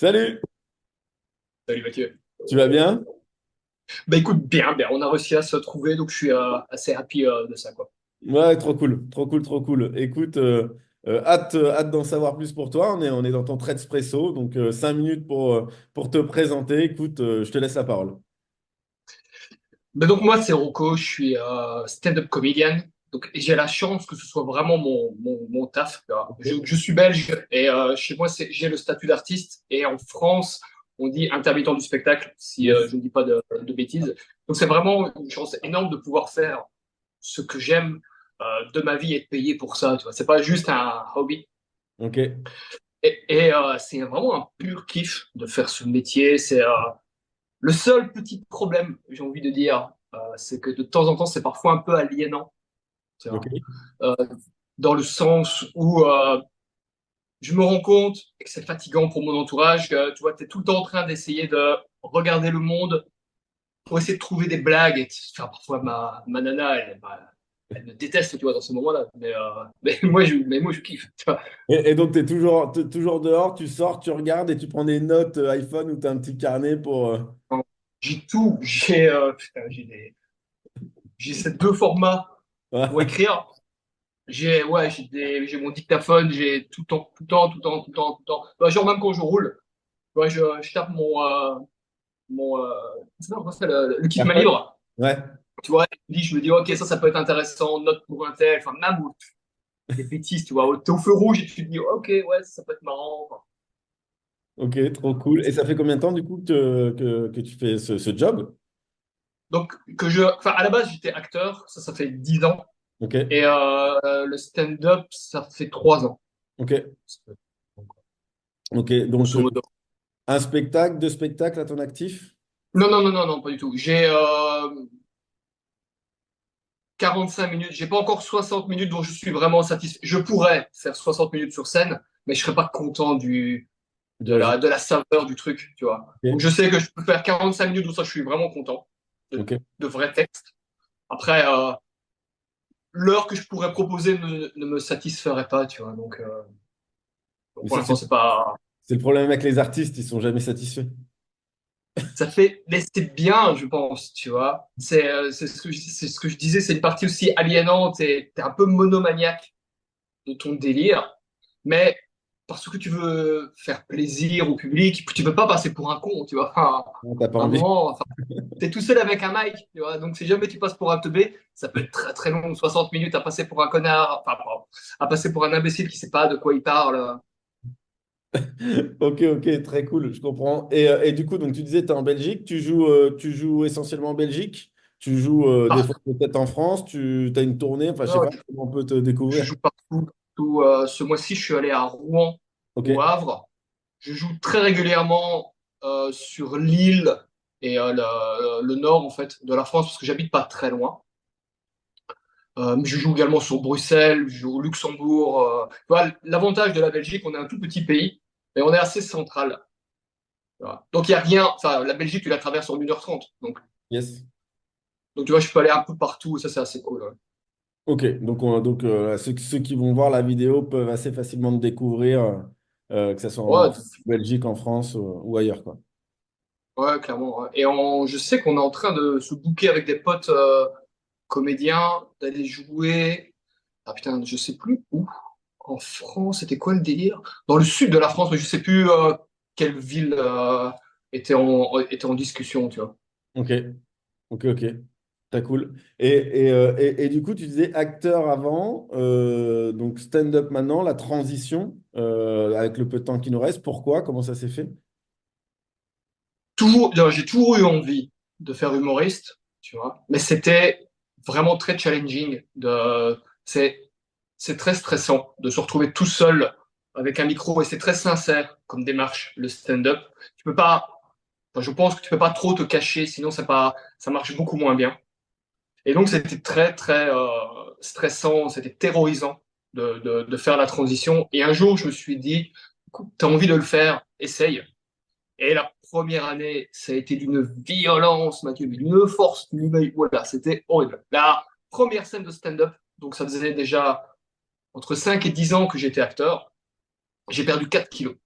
Salut, Salut Mathieu. tu vas bien? Bah écoute, bien, bien, on a réussi à se trouver, donc je suis assez happy de ça, quoi. Ouais, trop cool, trop cool, trop cool. Écoute, hâte d'en savoir plus pour toi. On est dans ton trait Espresso, donc 5 minutes pour te présenter. Écoute, je te laisse la parole. Mais donc moi, c'est Rocco, je suis stand-up comedian, donc et j'ai la chance que ce soit vraiment mon taf. Tu vois. Ok. Je suis belge et chez moi, j'ai le statut d'artiste, et en France, on dit intermittent du spectacle, si Yes. je ne dis pas de bêtises. Donc c'est vraiment une chance énorme de pouvoir faire ce que j'aime de ma vie et être payé pour ça. Tu vois. C'est pas juste un hobby. Ok. Et c'est vraiment un pur kiff de faire ce métier. C'est le seul petit problème, j'ai envie de dire, c'est que de temps en temps, c'est parfois un peu aliénant, tu Ok. vois. Euh, dans le sens où je me rends compte que c'est fatigant pour mon entourage. Que, tu vois, tu es tout le temps en train d'essayer de regarder le monde pour essayer de trouver des blagues. Enfin, parfois, ma nana, elle me déteste, tu vois, dans ce moment-là. Mais moi, je kiffe. Tu vois. Et donc, t'es toujours dehors, tu sors, tu regardes et tu prends des notes iPhone ou tu as un petit carnet pour. J'ai tout. Putain, j'ai ces deux formats pour Ouais. écrire. J'ai mon dictaphone, j'ai tout le temps, tout le temps, tout le temps, tout le temps, tout le temps. Bah, genre même quand je roule, ouais, je tape mon c'est pas comment ça s'appelle, le kit main AirPod? libre. Ouais. Tu vois, je me dis, ok, ça peut être intéressant, note pour un tel, enfin, même des bêtises, tu vois. T'es au feu rouge et tu te dis, ok, ouais, ça peut être marrant. Enfin, Ok, trop cool. Et ça fait combien de temps du coup que tu fais ce job? donc, enfin, à la base, j'étais acteur, ça fait 10 ans. Ok. Et le stand-up, ça fait 3 ans. Ok. Ok. Donc, Grosso modo. un spectacle, deux spectacles à ton actif? Non, non, non, non, non, pas du tout. J'ai 45 minutes. J'ai pas encore 60 minutes dont je suis vraiment satisfait. Je pourrais faire 60 minutes sur scène, mais je serais pas content Du résultat. de la saveur du truc, tu vois. Donc je Ok. sais que je peux faire 45 minutes où ça, je suis vraiment content Ok. de vrais textes. Après, l'heure que je pourrais proposer ne me satisferait pas, tu vois. Donc Mais pour ça, l'instant, c'est c'est le problème avec les artistes, ils sont jamais satisfaits. mais c'est bien, je pense, tu vois. C'est ce que je disais, c'est une partie aussi aliénante et t'es un peu monomaniaque de ton délire, mais parce que tu veux faire plaisir au public, tu veux pas passer pour un con, tu vois. Enfin, Non, t'as pas à un envie. moment, enfin, t'es tout seul avec un mic, tu vois. Donc si jamais tu passes pour un teubé, ça peut être très très long, 60 minutes à passer pour un connard, enfin, pardon, à passer pour un imbécile qui sait pas de quoi il parle. Ok, ok, très cool, je comprends. Et du coup, donc tu disais, tu es en Belgique, tu joues essentiellement en Belgique, tu joues des fois Partout. peut-être en France, tu as une tournée, enfin je sais Ouais, pas comment on peut te je découvrir. joue partout. Partout. Ce mois-ci, je suis allé à Rouen, Ok, au Havre. Je joue très régulièrement sur l'île et le nord en fait de la France parce que j'habite pas très loin. Je joue également sur Bruxelles, je joue au Luxembourg. Tu vois, l'avantage de la Belgique, on est un tout petit pays, mais on est assez central. Tu vois. Donc il y a rien. Enfin, la Belgique, tu la traverses en 1h30. yes. Donc tu vois, je peux aller un peu partout. Ça, c'est assez cool. Ouais, Ok, donc ceux qui vont voir la vidéo peuvent assez facilement te découvrir, que ce soit ouais, en Belgique, en France ou ailleurs, quoi. ouais, clairement. Ouais. Je sais qu'on est en train de se booker avec des potes comédiens, d'aller jouer. Ah putain, je sais plus où. En France, c'était quoi le délire? Dans le sud de la France, mais je sais plus quelle ville était en discussion, tu vois. Ok, ok, ok. Très cool. Et du coup, tu disais acteur avant, donc stand-up maintenant, la transition, avec le peu de temps qui nous reste. Pourquoi? Comment ça s'est fait? J'ai toujours eu envie de faire humoriste, tu vois, mais c'était vraiment très challenging. C'est très stressant de se retrouver tout seul avec un micro et c'est très sincère comme démarche, le stand-up. Tu peux pas, enfin, je pense que tu peux pas trop te cacher, sinon ça marche beaucoup moins bien. Et donc c'était très très stressant, c'était terrorisant de faire la transition. Et un jour, je me suis dit, écoute, t'as envie de le faire, essaye. Et la première année, ça a été d'une violence, Mathieu, mais d'une force, voilà, c'était horrible. La première scène de stand-up, donc ça faisait déjà entre 5 et 10 ans que j'étais acteur, j'ai perdu 4 kilos.